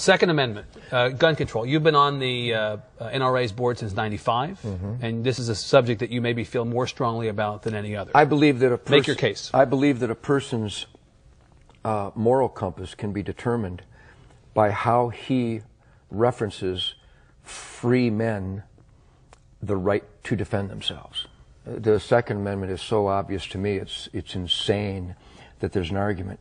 Second Amendment, gun control. You've been on the NRA's board since '95, and this is a subject that you maybe feel more strongly about than any other. I believe that make your case. I believe that a person's moral compass can be determined by how he references free men the right to defend themselves. The Second Amendment is so obvious to me, it's insane that there's an argument.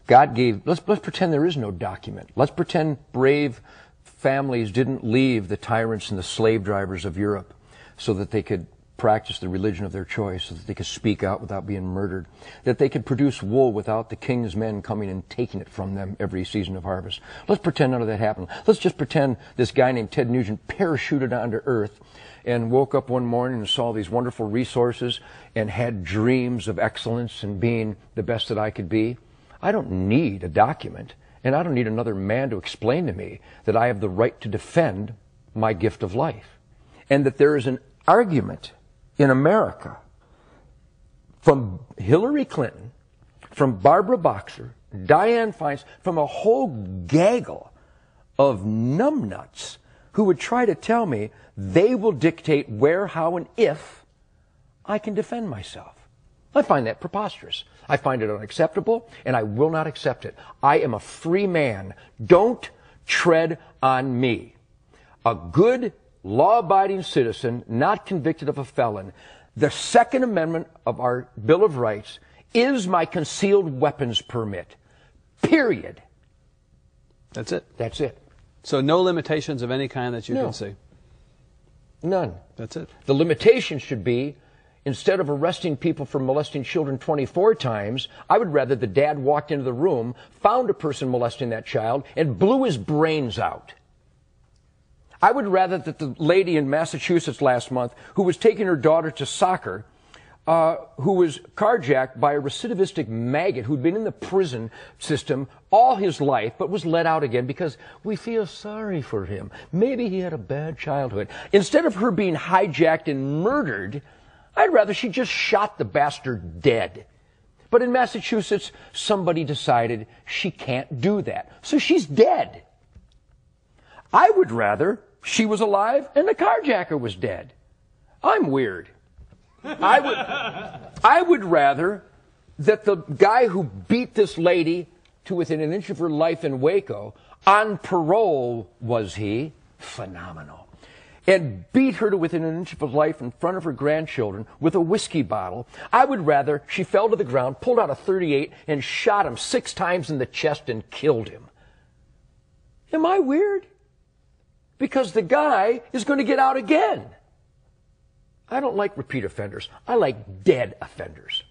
God gave, let's pretend there is no document. Let's pretend brave families didn't leave the tyrants and the slave drivers of Europe so that they could practice the religion of their choice, so that they could speak out without being murdered, that they could produce wool without the king's men coming and taking it from them every season of harvest. Let's pretend none of that happened. Let's just pretend this guy named Ted Nugent parachuted onto Earth and woke up one morning and saw these wonderful resources and had dreams of excellence and being the best that I could be. I don't need a document, and I don't need another man to explain to me that I have the right to defend my gift of life. And that there is an argument in America from Hillary Clinton, from Barbara Boxer, Dianne Feinstein, from a whole gaggle of numbnuts who would try to tell me they will dictate where, how, and if I can defend myself. I find that preposterous. I find it unacceptable, and I will not accept it. I am a free man. Don't tread on me. A good, law-abiding citizen, not convicted of a felon. The Second Amendment of our Bill of Rights is my concealed weapons permit. Period. That's it? That's it. So no limitations of any kind that you can see? None. That's it. The limitation should be, instead of arresting people for molesting children 24 times, I would rather the dad walked into the room, found a person molesting that child, and blew his brains out. I would rather that the lady in Massachusetts last month who was taking her daughter to soccer, who was carjacked by a recidivistic maggot who'd been in the prison system all his life but was let out again because we feel sorry for him. Maybe he had a bad childhood. Instead of her being hijacked and murdered, I'd rather she just shot the bastard dead. But in Massachusetts, somebody decided she can't do that. So she's dead. I would rather she was alive and the carjacker was dead. I'm weird. I would rather that the guy who beat this lady to within an inch of her life in Waco, on parole was he, phenomenal, and beat her to within an inch of her life in front of her grandchildren with a whiskey bottle. I would rather she fell to the ground, pulled out a .38, and shot him 6 times in the chest and killed him. Am I weird? Because the guy is going to get out again. I don't like repeat offenders. I like dead offenders.